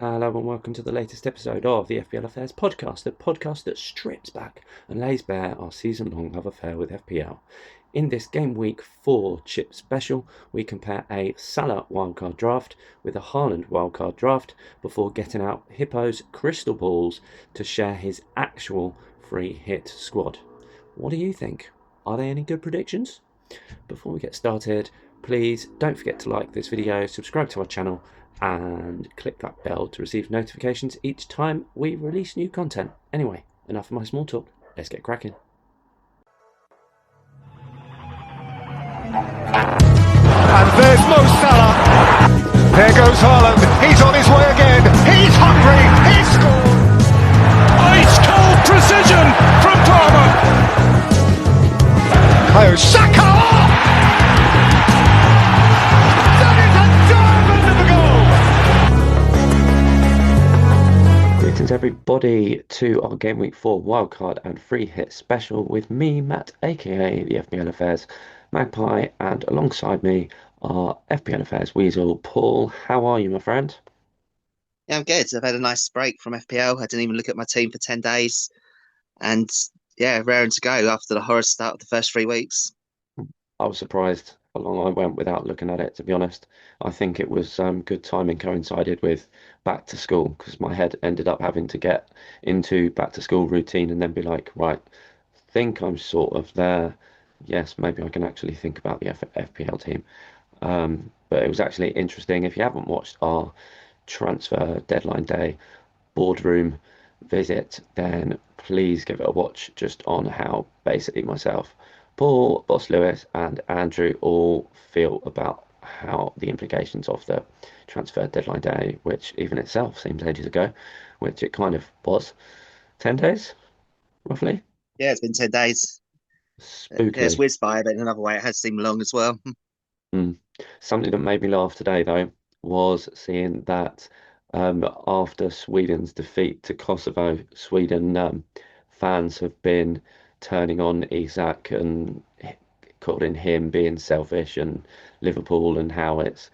Hello and welcome to the latest episode of the FPL Affairs podcast, the podcast that strips back and lays bare our season-long love affair with FPL. In this Game Week 4 chip special, we compare a Salah wildcard draft with a Haaland wildcard draft before getting out Hippo's crystal balls to share his actual free hit squad. What do you think? Are there any good predictions? Before we get started, please don't forget to like this video, subscribe to our channel, and click that bell to receive notifications each time we release new content. Anyway, enough of my small talk, let's get cracking. And there's Mo Salah. There goes Haaland. He's on his way again. He's hungry. He's scored. Ice cold precision from Palmer. Oh, Saka! Greetings everybody to our Game Week 4 wildcard and free hit special with me, Matt, aka the FPL Affairs Magpie, and alongside me are FPL Affairs Weasel. Paul, how are you, my friend? Yeah, I'm good. I've had a nice break from FPL. I didn't even look at my team for 10 days. And yeah, raring to go after the horror start of the first 3 weeks. I was surprised how long I went without looking at it, to be honest. I think it was good timing coincided with back to school because my head ended up having to get into back to school routine and then be like, right, think I'm sort of there. Yes, maybe I can actually think about the FPL team. But it was actually interesting. If you haven't watched our transfer deadline day boardroom visit, then please give it a watch just on how basically myself, Paul, Boss Lewis, and Andrew all feel about how the implications of the transfer deadline day, which even itself seems ages ago, which it kind of was, 10 days, roughly. Yeah, it's been 10 days. Spookily. It's whizzed by, but in another way, it has seemed long as well. Something that made me laugh today, though, was seeing that after Sweden's defeat to Kosovo, Sweden fans have been turning on Isak and calling him being selfish and Liverpool and how it's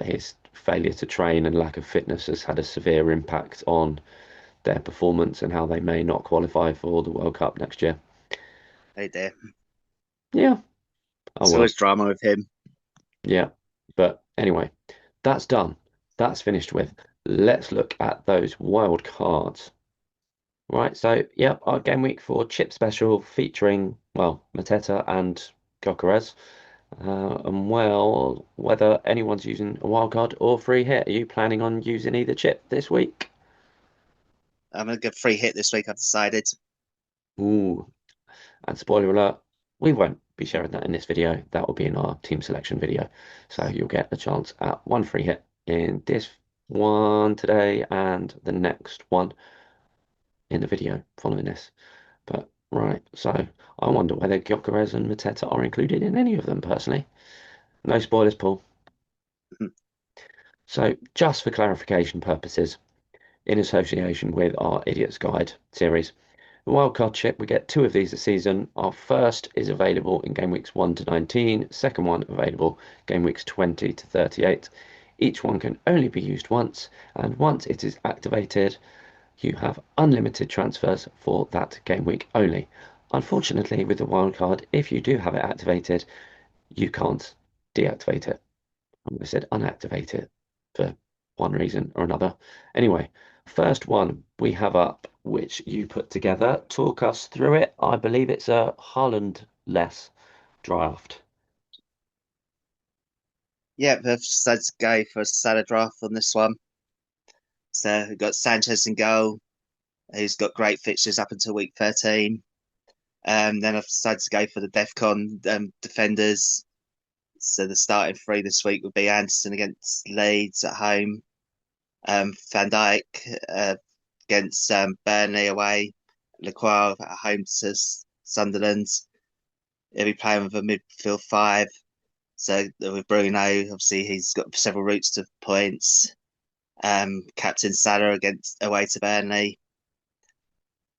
his failure to train and lack of fitness has had a severe impact on their performance and how they may not qualify for the World Cup next year. Oh dear. Yeah. There's always drama with him. Yeah. But anyway, that's done. That's finished with. Let's look at those wild cards. Right, so yep, our Game Week 4 chip special featuring, well, Mateta and Gyökeres. And well, whether anyone's using a wild card or free hit, are you planning on using either chip this week? I'm going to go free hit this week, I've decided. Ooh, and spoiler alert, we won't be sharing that in this video. That will be in our team selection video. So you'll get a chance at one free hit in this one today and the next one in the video following this. But right, so I wonder whether Gyökeres and Mateta are included in any of them personally. No spoilers, Paul. So just for clarification purposes, in association with our Idiot's Guide series, the wildcard chip, we get 2 of these a season. Our first is available in game weeks 1 to 19, second one available game weeks 20 to 38. Each one can only be used once, and once it is activated, you have unlimited transfers for that game week only. Unfortunately, with the wildcard, if you do have it activated, you can't deactivate it. I said unactivate it for one reason or another. Anyway, first one we have up, which you put together. Talk us through it. I believe it's a Haaland-less draft. Yeah, I've decided to go for a Salah draft on this one. So we've got Sanchez in goal, who's got great fixtures up until week 13. Then I've decided to go for the DEFCON defenders. So the starting 3 this week would be Anderson against Leeds at home, Van Dijk against Burnley away, Lacroix at home to Sunderland. He'll be playing with a midfield 5. So with Bruno, obviously he's got several routes to points. Captain Salah away to Burnley.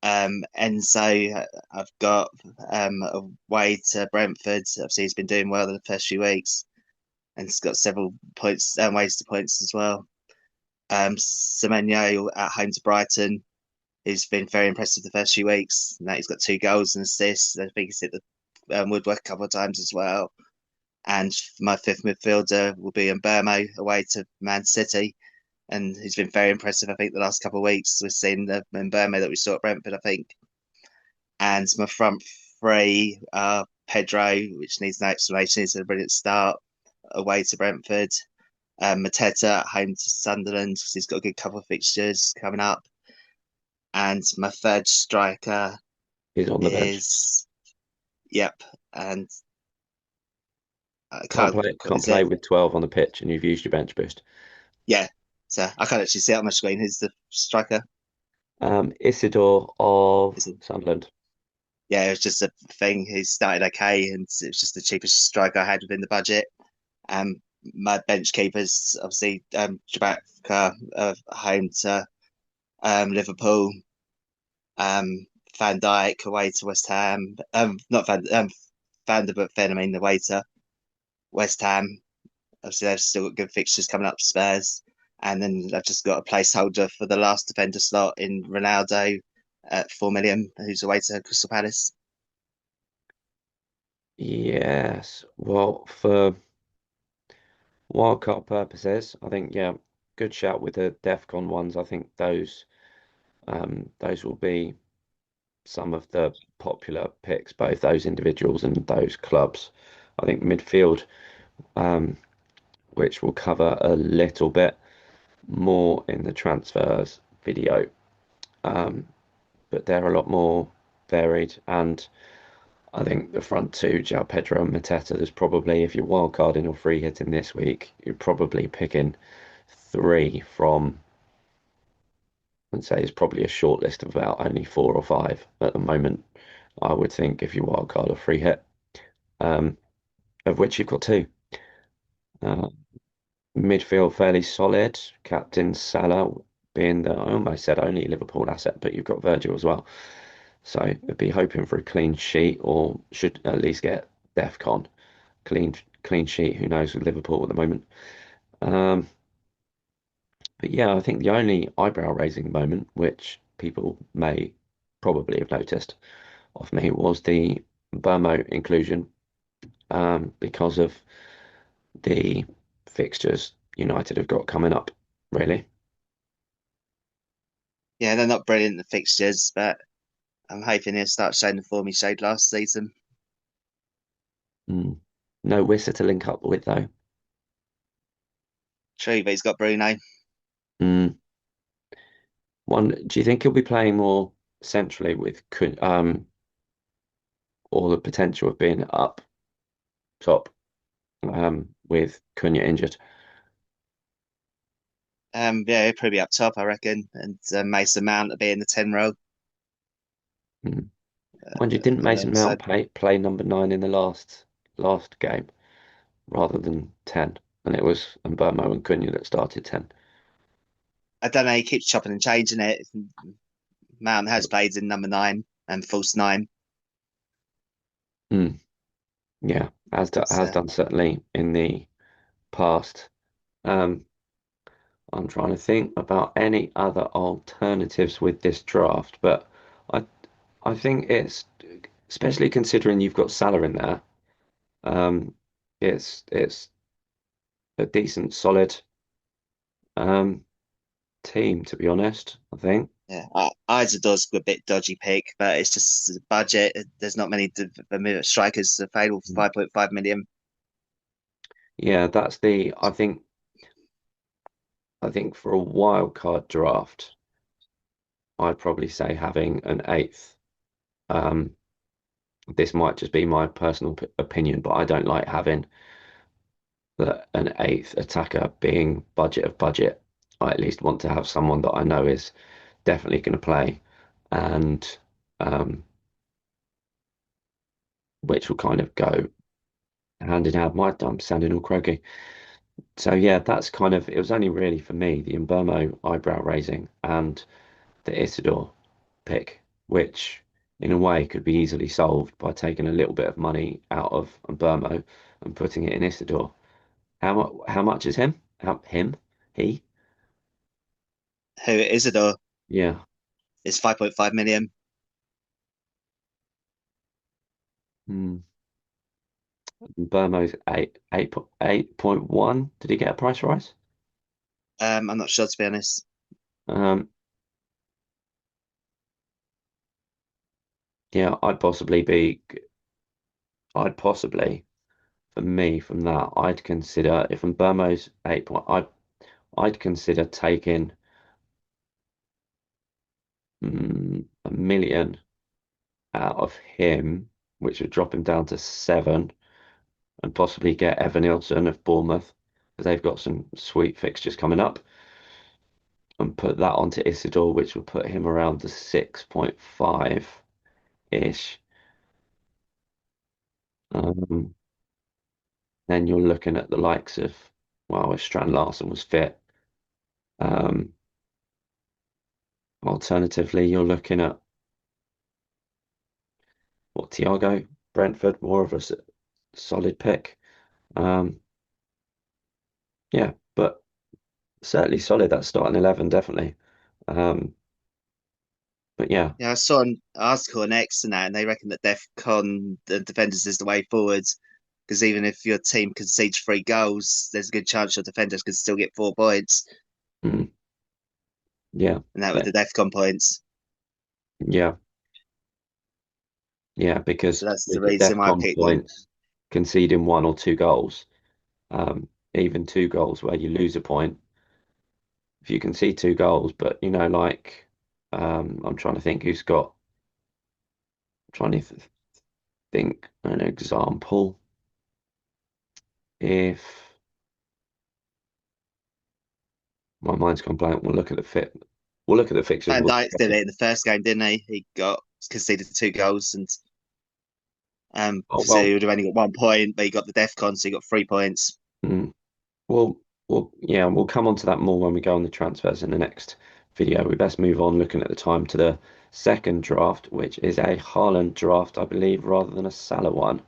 Enzo, I've got away to Brentford. Obviously, he's been doing well in the first few weeks, and he's got several points, ways to points as well. Semenyo at home to Brighton, who's been very impressive the first few weeks. Now he's got 2 goals and assists. I think he's hit the woodwork a couple of times as well. And my fifth midfielder will be Mbermo away to Man City. And he's been very impressive, I think, the last couple of weeks. We've seen the Mbermo that we saw at Brentford, I think. And my front three are Pedro, which needs no explanation. He's a brilliant start away to Brentford. Mateta at home to Sunderland because he's got a good couple of fixtures coming up. And my third striker He's on the bench. is, yep, and I Can't can't, play what can't is play it? with 12 on the pitch and you've used your bench boost. Yeah, so I can't actually see it on my screen. Who's the striker? Isidore of Is it? Sunderland. Yeah, it was just a thing. He started okay, and it was just the cheapest striker I had within the budget. Um, my bench keepers, obviously, Jabaka home to Liverpool, Van Dijk away to West Ham. Not Van der Ven, I mean the way to West Ham. Obviously, they've still got good fixtures coming up. Spurs, and then I've just got a placeholder for the last defender slot in Ronaldo at 4 million, who's away to Crystal Palace. Yes. Well, for wildcard purposes, I think, yeah, good shout with the DEFCON ones. I think those will be some of the popular picks, both those individuals and those clubs. I think midfield, um, which we'll cover a little bit more in the transfers video, um, but they're a lot more varied. And I think the front two, João Pedro and Mateta, there's probably, if you're wildcarding or free hitting this week, you're probably picking three from, I'd say it's probably a short list of about only 4 or 5 at the moment. I would think if you wildcard or free hit, um, of which you've got two. Uh, Midfield fairly solid. Captain Salah being the, I almost said only Liverpool asset, but you've got Virgil as well. So I'd be hoping for a clean sheet or should at least get DEFCON. Clean sheet. Who knows with Liverpool at the moment? Um, but yeah, I think the only eyebrow raising moment, which people may probably have noticed of me, was the Burmo inclusion because of the fixtures United have got coming up, really. Yeah, they're not brilliant the fixtures, but I'm hoping he'll start showing the form he showed last season. Mm. No Wissa to link up with though. True, but he's got Bruno. Mm. One, do you think he'll be playing more centrally with or the potential of being up top with Cunha injured? Yeah, he'll probably be up top, I reckon, and Mason Mount will be in the 10 role Mm. Mind you, didn't Mason Mount alongside. play number 9 in the last game rather than 10? And it was Mbermo and Cunha that started 10. I don't know, he keeps chopping and changing it. Mount has played in number 9 and false 9. Mm. Yeah, has So done certainly in the past. Um, I'm trying to think about any other alternatives with this draft, but I I think it's especially considering you've got Salah in there. Um, it's a decent, solid um team to be honest. I think. yeah, Isaac's a bit dodgy pick, but it's just the budget. There's not many strikers available for 5.5 million. Yeah, that's the. I think for a wild card draft, I'd probably say having an eighth. Um, this might just be my personal opinion, but I don't like having an eighth attacker being budget of budget. I at least want to have someone that I know is definitely going to play, and um, which will kind of go hand in hand. I'm sounding all croaky. So yeah, that's kind of it was only really for me the Umbermo eyebrow raising and the Isidore pick, which in a way could be easily solved by taking a little bit of money out of Umbermo and putting it in Isidore. How much is him? Him? He? Who Isidore Yeah. is 5.5 million. Hmm. Burmo's 8.1. Did he get a price rise? I'm not sure to be honest. Um, yeah, I'd possibly, for me, from that, I'd consider if Burmo's 8 point, I'd consider taking 1 million out of him, which would drop him down to 7, and possibly get Evan Nilsson of Bournemouth because they've got some sweet fixtures coming up, and put that onto Isidore, which would put him around the 6.5 ish. Um, then you're looking at the likes of, well, if Strand Larson was fit. Um, Alternatively, you're looking at what Thiago, Brentford, more of a solid pick. Um, yeah, but certainly solid that starting 11, definitely. Um, but yeah, Yeah, I saw an article on X and that, and they reckon that DEFCON the defenders is the way forward. Because even if your team concedes 3 goals, there's a good chance your defenders could still get 4 points, mm, yeah, and that with yeah, the DEFCON points. yeah, yeah, So because that's the with the reason why I DEFCON picked one. points, conceding 1 or 2 goals, even 2 goals where you lose a point, if you can see 2 goals, but like, I'm trying to think who's got, trying to think an example. If my mind's gone blank, we'll look at the fixtures. Van We'll Dijk discuss did it. it in the first game, didn't he? He got conceded 2 goals, and Oh so well, he would have only got 1 point, but he got the DEFCON, so he got 3 points. mm, yeah, we'll come on to that more when we go on the transfers in the next video. We best move on looking at the time to the second draft, which is a Haaland draft, I believe, rather than a Salah one.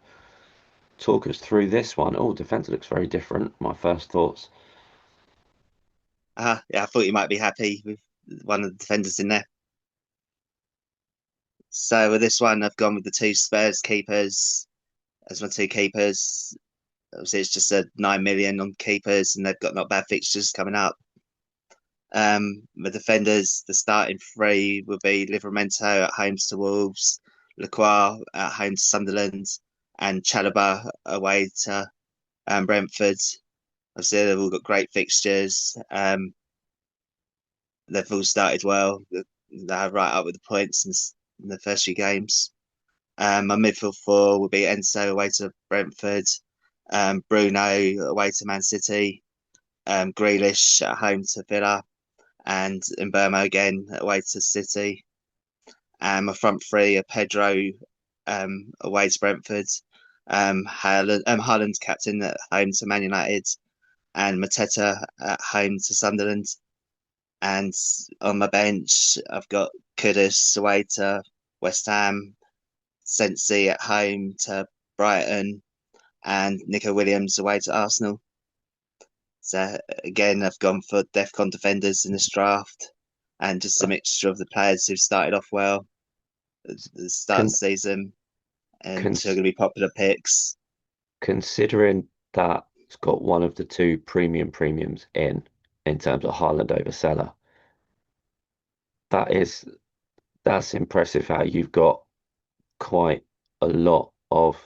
Talk us through this one. Oh, defense looks very different. My first thoughts. Yeah, I thought you might be happy with one of the defenders in there. So with this one, I've gone with the 2 Spurs keepers as my 2 keepers. Obviously, it's just a 9 million on keepers, and they've got not bad fixtures coming up. The defenders, the starting three will be Livramento at home to Wolves, Lacroix at home to Sunderland, and Chalobah away to Brentford. Obviously, they've all got great fixtures. They've all started well. They're right up with the points in the first few games. My midfield four will be Enzo away to Brentford, Bruno away to Man City, Grealish at home to Villa, and Mbermo again away to City. And my front three are Pedro away to Brentford, Haaland captain at home to Man United, and Mateta at home to Sunderland. And on my bench, I've got Kudus away to West Ham, Sensi at home to Brighton, and Nico Williams away to Arsenal. So again, I've gone for DEFCON defenders in this draft, and just a mixture of the players who've started off well at the start of Con the season and who are cons going to be popular picks. Considering that it's got one of the two premiums in terms of Haaland over Salah, that is that's impressive how you've got quite a lot of,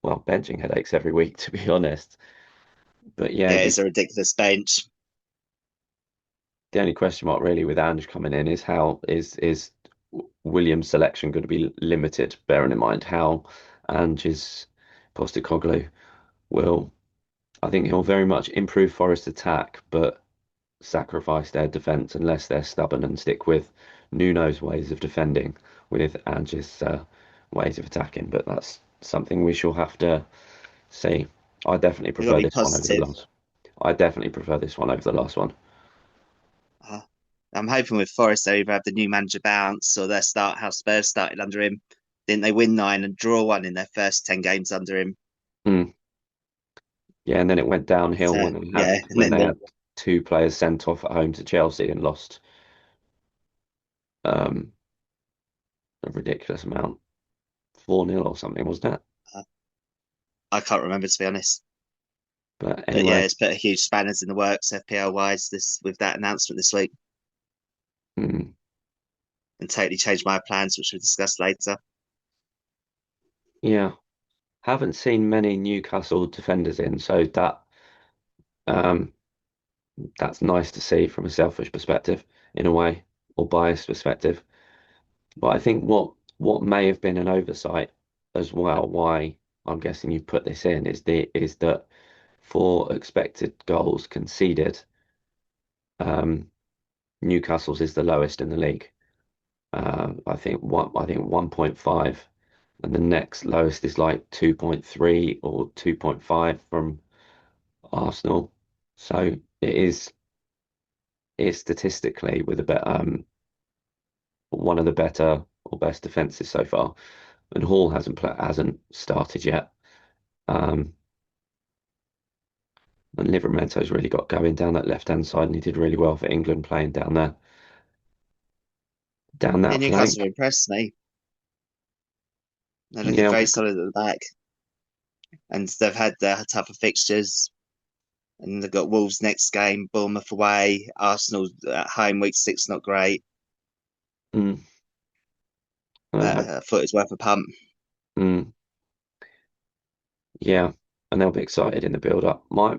well, benching headaches every week, to be honest. But yeah, Yeah, it's a ridiculous bench. the only question mark really with Ange coming in is how is Williams' selection going to be limited, bearing in mind how Ange's Postecoglou will, I think he'll very much improve Forest attack, but sacrifice their defence unless they're stubborn and stick with Nuno's ways of defending with Ange's ways of attacking. But that's something we shall have to see. I definitely You've got to prefer be this one over the positive. last. I definitely prefer this one over the last one. Uh, I'm hoping with Forest they either have the new manager bounce or their start how Spurs started under him. Didn't they win 9 and draw 1 in their first 10 games under him? Mm. Yeah, and then it went downhill So when they had yeah, and when then they had two players sent off at home to Chelsea and lost um, a ridiculous amount, 4-0 or something, wasn't it? Uh, I can't remember to be honest. But But yeah, anyway, it's put a huge spanners in the works FPL wise this with that announcement this week, mm, and totally changed my plans, which we'll discuss later. yeah, haven't seen many Newcastle defenders in, so um, that's nice to see from a selfish perspective, in a way, or biased perspective. But I think what may have been an oversight as well, why I'm guessing you put this in, is that for expected goals conceded, um, Newcastle's is the lowest in the league. I think 1.5, and the next lowest is like 2.3 or 2.5 from Arsenal. So it is statistically with a bit one of the better or best defenses so far. And Hall hasn't started yet. Um, and Livermento's really got going down that left hand side, and he did really well for England playing down there, down Yeah, that Newcastle flank. have impressed me. They're looking Yeah, very we've got, solid at the back, and they've had their tougher fixtures. And they've got Wolves next game, Bournemouth away, Arsenal at home week 6, not great, mm, but uh, I thought it was worth a pump. mm, yeah, and they'll be excited in the build up. My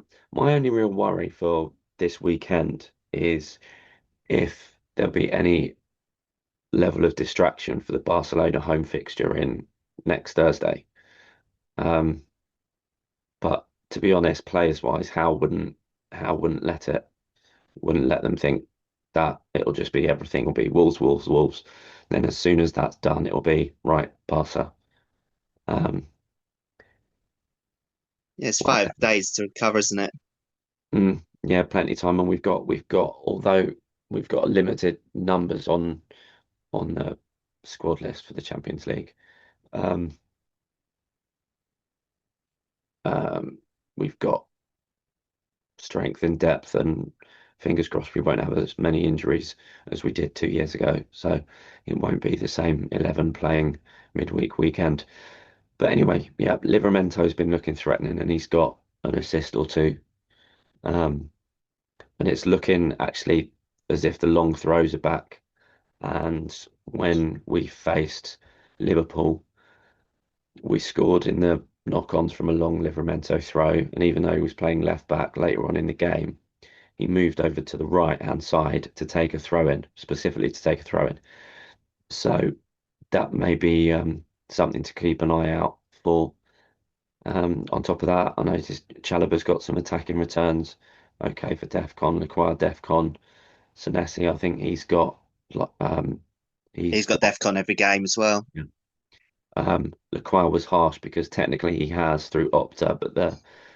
only real worry for this weekend is if there'll be any level of distraction for the Barcelona home fixture in next Thursday. Um, but to be honest, players wise, How wouldn't let them think that it'll just be everything will be Wolves, Wolves, Wolves. Then as soon as that's done, it'll be right, Barca. Um, Yeah, it's what 5 days to recover, isn't it? yeah, plenty of time, and we've got although we've got limited numbers on the squad list for the Champions League. Um, um, we've got strength and depth, and fingers crossed we won't have as many injuries as we did 2 years ago. So it won't be the same 11 playing midweek weekend. But anyway, yeah, Livermento's been looking threatening, and he's got an assist or two. Um, and it's looking actually as if the long throws are back. And when we faced Liverpool, we scored in the knock-ons from a long Livermento throw. And even though he was playing left back later on in the game, he moved over to the right-hand side to take a throw in, specifically to take a throw in. So that may be something to keep an eye out for. On top of that, I noticed Chalobah's got some attacking returns. Okay for DEFCON, acquired DEFCON. Senesi, I think he's He's got got. DEFCON every game as well. Yeah. L'acquire was harsh because technically he has through Opta, but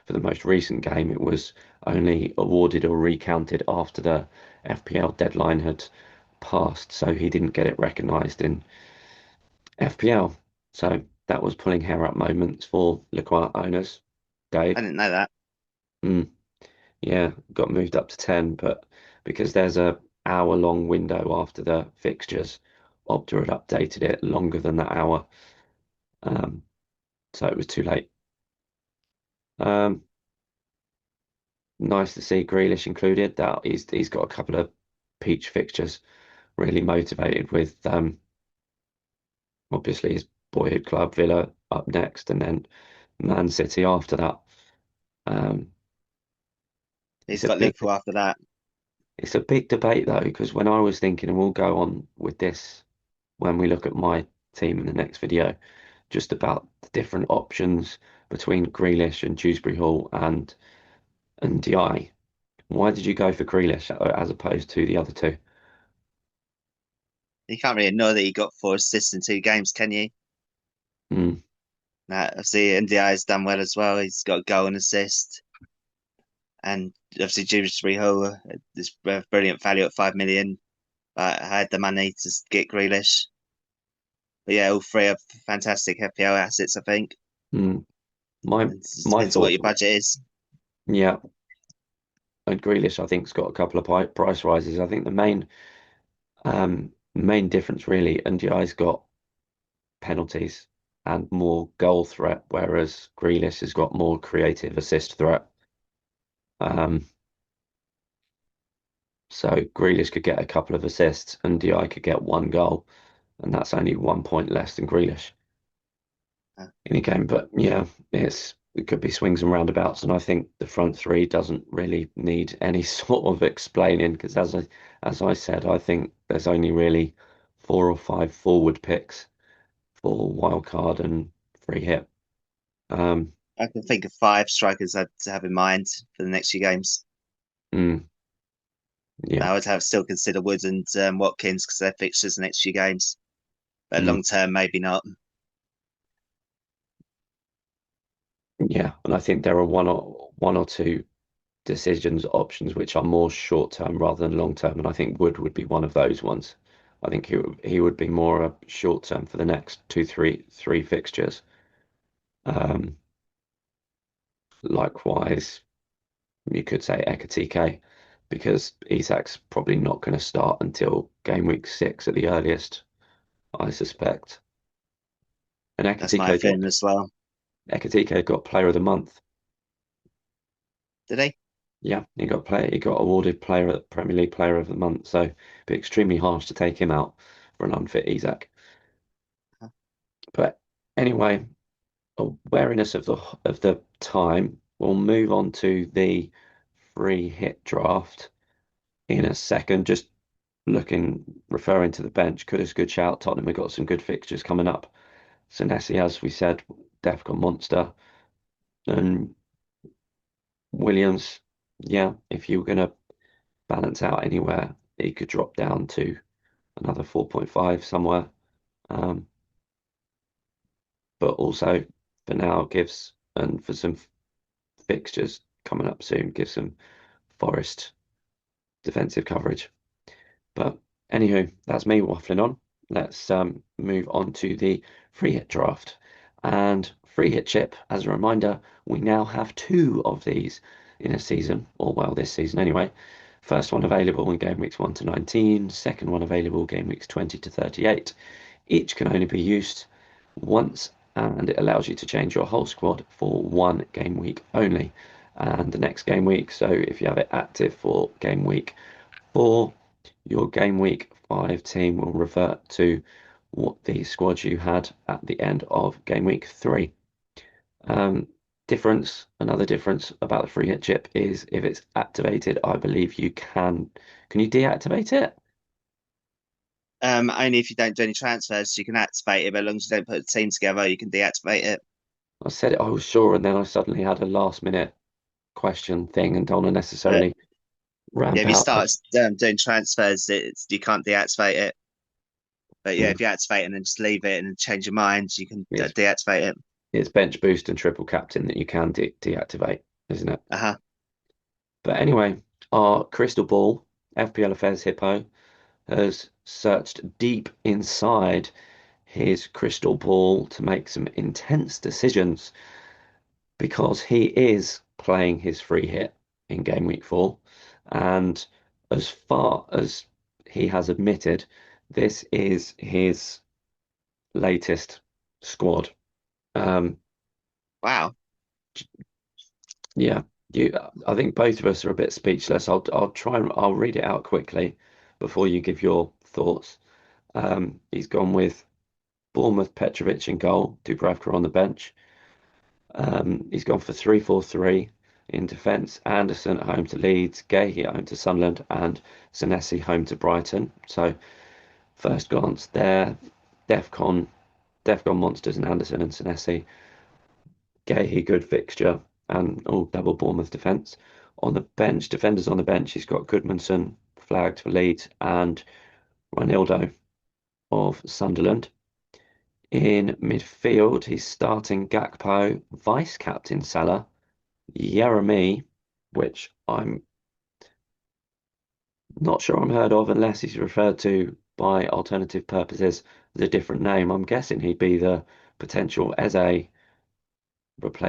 for the most recent game it was only awarded or recounted after the FPL deadline had passed, so he didn't get it recognised in FPL. So that was pulling hair up moments for L'acquire owners. I Dave. didn't know that. Mm, yeah, got moved up to 10, but because there's a hour-long window after the fixtures, Opta had updated it longer than that hour. Um, so it was too late. Um, nice to see Grealish included. That he's got a couple of peach fixtures, really motivated with obviously his boyhood club Villa up next, and then Man City after that. Um, it's He's a got big Liverpool after that. it's a big debate though, because when I was thinking, and we'll go on with this when we look at my team in the next video, just about the different options between Grealish and Dewsbury Hall and DI. Why did you go for Grealish as opposed to the other two? You can't really ignore that he got 4 assists in 2 games, can you? Mm, Obviously, NDI's done well as well. He's got a goal and assist. And obviously, Dewsbury Hall is brilliant value at 5 million. But I had the money to get Grealish. But yeah, all three are fantastic FPL assets, I think. mm. My It just my depends on what thoughts, your budget is. yeah, and Grealish, I think, has got a couple of price rises. I think the main difference really, Ndiaye's got penalties and more goal threat, whereas Grealish has got more creative assist threat. Um, so Grealish could get a couple of assists and Ndiaye could get one goal, and that's only 1 point less than Grealish Uh, in a game. But yeah, it could be swings and roundabouts, and I think the front three doesn't really need any sort of explaining because as I said, I think there's only really 4 or 5 forward picks for wildcard and free hit. Um, I can think of 5 strikers I'd have in mind for the next few games. mm, yeah, I would have still consider Wood and Watkins because they're fixtures the next few games. But mm, long term, maybe not. yeah, and I think there are one or two decisions options which are more short term rather than long term, and I think Wood would be one of those ones. I think he would be more a short term for the next three fixtures. Um, Likewise, you could say Ekatike because Isak's probably not going to start until game week 6 at the earliest, I suspect. And That's my feeling as well. Ekatike got Player of the Month. Did he? Yeah, he got awarded Premier League Player of the Month. So it'd be extremely harsh to take him out for an unfit Isak. But anyway, awareness of the time, we'll move on to the free hit draft in a second. Just referring to the bench, Kudus, good shout. Tottenham, we've got some good fixtures coming up. Senesi, as we said, Defcon Monster. And Williams, yeah, if you were going to balance out anywhere, he could drop down to another 4.5 somewhere. Um, but also for now and for some fixtures coming up soon, gives some Forest defensive coverage. But anywho, that's me waffling on. Let's move on to the free hit draft. And free hit chip, as a reminder, we now have 2 of these in a season, or well, this season anyway. First one available in game weeks 1 to 19, second one available game weeks 20 to 38. Each can only be used once, and it allows you to change your whole squad for 1 game week only. And the next game week, so if you have it active for game week 4, your game week 5 team will revert to what the squad you had at the end of game week 3. Um, another difference about the free hit chip is if it's activated, I believe you can you deactivate it? Only if you don't do any transfers, you can activate it. But as long as you don't put a team together, you can deactivate it. I said it, I was sure, and then I suddenly had a last minute question thing and don't want to But necessarily yeah, ramp if you out. start doing transfers, you can't deactivate it. But yeah, Yeah, if you activate it and then just leave it and change your mind, you can it's deactivate it. it's bench boost and triple captain that you can deactivate, isn't it? Uh-huh. But anyway, our crystal ball, FPL Affairs Hippo, has searched deep inside his crystal ball to make some intense decisions because he is playing his free hit in game week 4. And as far as he has admitted, this is his latest squad. Um, Wow. yeah, I think both of us are a bit speechless. I'll read it out quickly before you give your thoughts. He's gone with Bournemouth, Petrovic in goal, Dubravka on the bench. He's gone for 3-4-3 in defence. Anderson at home to Leeds, Gahey at home to Sunderland, and Senesi home to Brighton. So first glance there, Defcon, Defcon monsters and Anderson and Senesi. Gahey good fixture and all double Bournemouth defence. On the bench, defenders on the bench, he's got Goodmanson flagged for Leeds and Ronaldo of Sunderland. In midfield, he's starting Gakpo, vice captain Salah, Yeremi, which I'm not sure I'm heard of unless he's referred to by alternative purposes as a different name. I'm guessing he'd be the potential Eze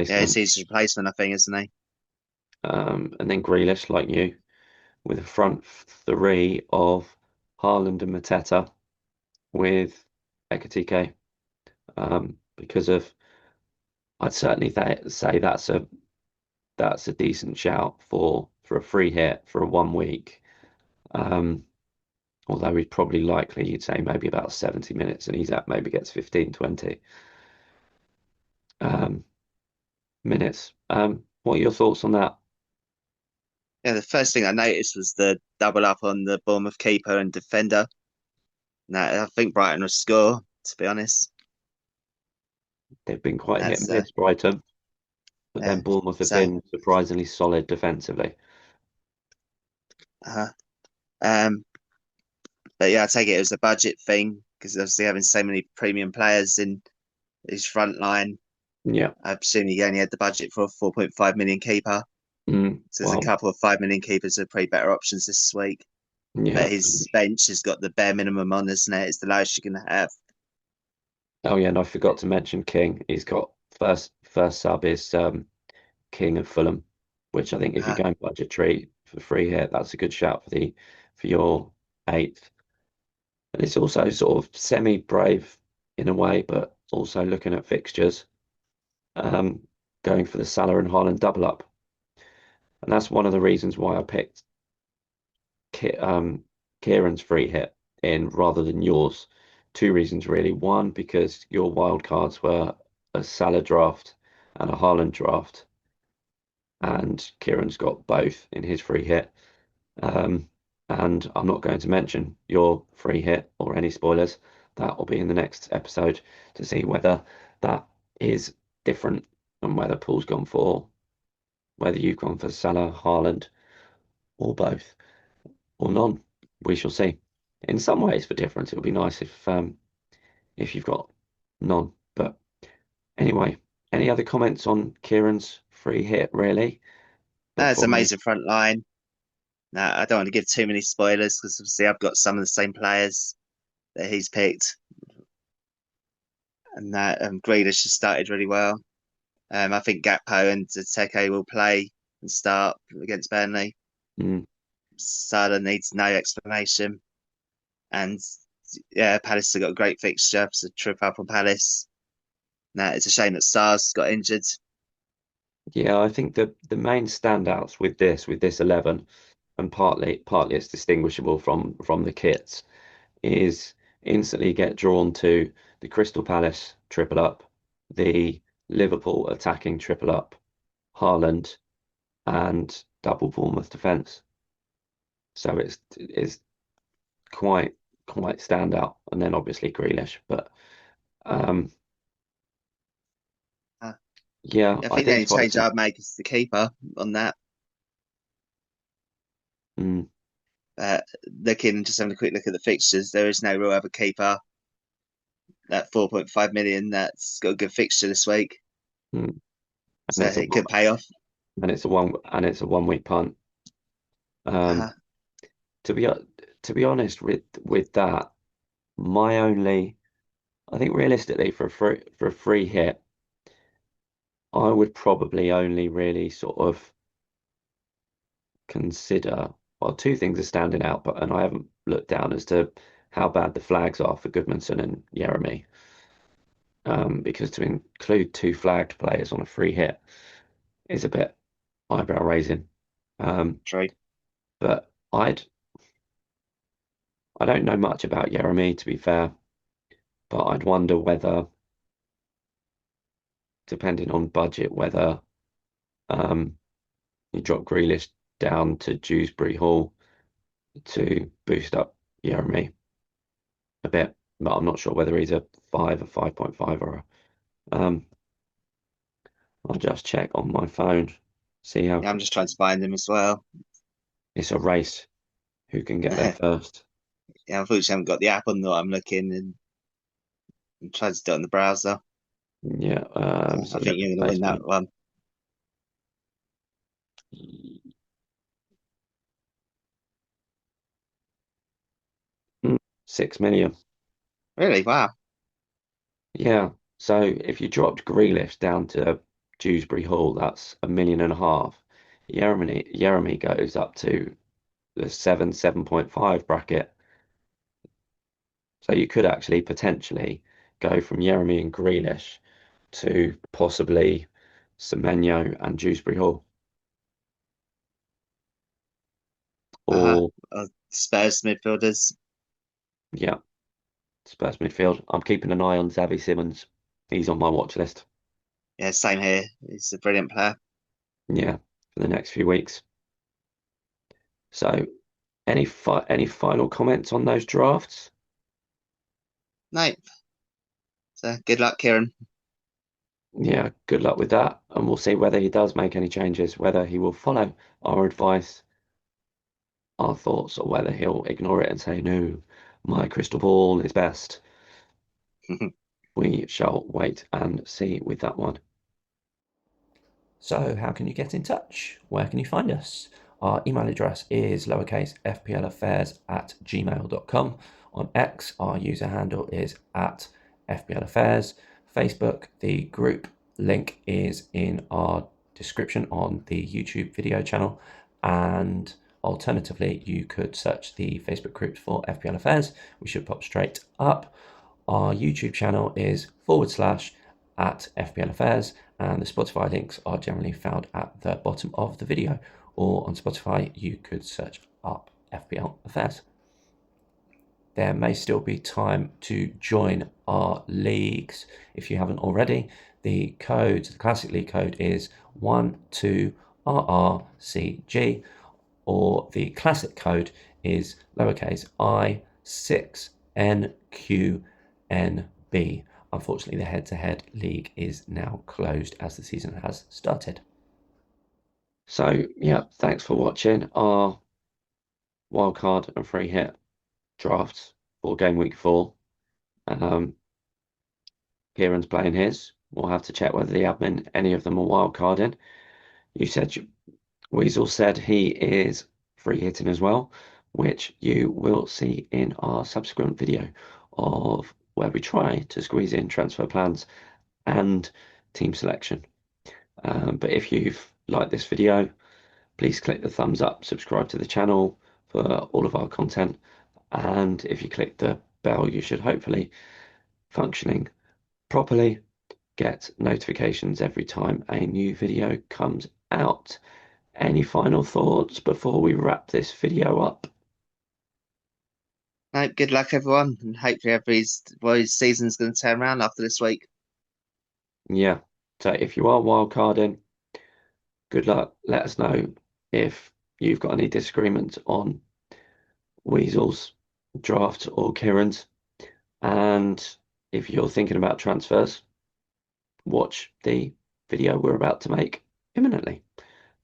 Yeah, it's replacement. his replacement, I think, isn't he? And then Grealish, like you, with a front three of Haaland and Mateta with Ekatike. Because of, I'd certainly say that's a decent shout for a free hit for a 1 week. Um, Although he'd probably likely, you'd say maybe about 70 minutes, and he's at maybe gets 15, 20 um, minutes. What are your thoughts on that? Yeah, the first thing I noticed was the double up on the Bournemouth keeper and defender. Now, I think Brighton will score, to be honest. They've been quite hit That's and miss, Brighton, but then yeah. Bournemouth have So, been surprisingly solid defensively. uh, um, but yeah, I take it as a budget thing because obviously having so many premium players in his front line, Yeah. I presume he only had the budget for a 4.5 million keeper. So there's a Well, couple of 5 million keepers that are pretty better options this week. yeah. But his bench has got the bare minimum on, isn't it? It's the lowest you can have. Oh yeah, and I forgot to mention King. He's got first sub is King of Fulham, which I think if you're Uh, going budgetary for free hit, that's a good shout for your eighth. And it's also sort of semi-brave in a way, but also looking at fixtures, um, going for the Salah and Haaland double up. And that's one of the reasons why I picked Kieran's free hit in rather than yours. Two reasons really. One, because your wild cards were a Salah draft and a Haaland draft, and Kieran's got both in his free hit. Um, and I'm not going to mention your free hit or any spoilers. That will be in the next episode to see whether that is different and whether Paul's gone for whether you've gone for Salah, Haaland, or both, or none. We shall see. In some ways, for difference, it would be nice if you've got none. But anyway, any other comments on Kieran's free hit, really? it's Before we, amazing front line. No, I don't want to give too many spoilers because obviously I've got some of the same players that he's picked, and that Grealish has started really well. I think Gakpo and Teke will play and start against Burnley. mm, Salah needs no explanation, and yeah, Palace have got a great fixture. It's a trip up on Palace. Now it's a shame that Sars got injured. yeah, I think the main standouts with this 11, and partly it's distinguishable from the kits, is instantly get drawn to the Crystal Palace triple up, the Liverpool attacking triple up, Haaland, and double Bournemouth defence. So it's quite standout, and then obviously Grealish. But um, Uh, yeah, I I think the did only quite change see. I'd make is the keeper on that. Mm, Looking, just having a quick look at the fixtures, there is no real other keeper at 4.5 million that's got a good fixture this week, mm. so And it's a it could pay off. and it's a 1 week punt. Um, Uh, to be to be honest with that, my only I think realistically for a free hit, I would probably only really sort of consider, well, two things are standing out, but and I haven't looked down as to how bad the flags are for Goodmanson and Jeremy. Because to include two flagged players on a free hit is a bit eyebrow raising. Um, true. but I don't know much about Jeremy, to be fair, but I'd wonder whether, depending on budget, whether um, you drop Grealish down to Dewsbury Hall to boost up Jeremy a bit, but I'm not sure whether he's a 5.5, or I'll just check on my phone, see how Yeah, I'm just trying to find him as well. it's a race who can get there Yeah, first. unfortunately, I haven't got the app on that I'm looking and I'm trying to do it on the browser. Yeah, I so think you're going to win that placement one. 6 million. Really? Wow. Yeah, so if you dropped Grealish down to Dewsbury Hall, that's 1.5 million. Jeremy goes up to the 7.5 bracket. So you could actually potentially go from Jeremy and Grealish to possibly Semenyo and Dewsbury Hall. Uh-huh. Or, Spurs midfielders. yeah, Spurs midfield. I'm keeping an eye on Xavi Simons. He's on my watch list. Yeah, same here. He's a brilliant player. Yeah, for the next few weeks. So, any final comments on those drafts? No, so good luck, Kieran. Yeah, good luck with that. And we'll see whether he does make any changes, whether he will follow our advice, our thoughts, or whether he'll ignore it and say, no, my crystal ball is best. We shall wait and see with that one. So, how can you get in touch? Where can you find us? Our email address is lowercase fplaffairs@gmail.com. On X, our user handle is at FPL Affairs. Facebook, the group link is in our description on the YouTube video channel. And alternatively, you could search the Facebook group for FPL Affairs. We should pop straight up. Our YouTube channel is /at FPL Affairs, and the Spotify links are generally found at the bottom of the video, or on Spotify you could search up FPL Affairs. There may still be time to join our leagues if you haven't already. The Classic League code is 12RRCG, or the Classic code is lowercase I6NQNB. Unfortunately, the head-to-head league is now closed as the season has started. So, yeah, thanks for watching our wildcard and free hit drafts for game week 4. Kieran's playing his. We'll have to check whether the admin, any of them are wildcarding. You said Weasel said he is free hitting as well, which you will see in our subsequent video of where we try to squeeze in transfer plans and team selection. But if you've liked this video, please click the thumbs up, subscribe to the channel for all of our content, and if you click the bell, you should hopefully functioning properly get notifications every time a new video comes out. Any final thoughts before we wrap this video up? No, good luck, everyone, and hopefully everybody's season's going to turn around after this week. Yeah. So if you are wildcarding, good luck. Let us know if you've got any disagreements on Weasel's draft or Kieran's. And if you're thinking about transfers, watch the video we're about to make imminently.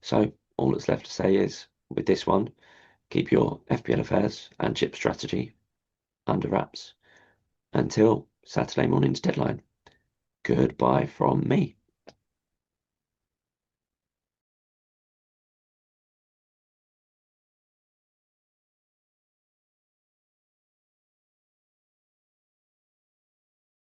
So all that's left to say is, with this one, keep your FPL affairs and chip strategy under wraps until Saturday morning's deadline. Goodbye from me.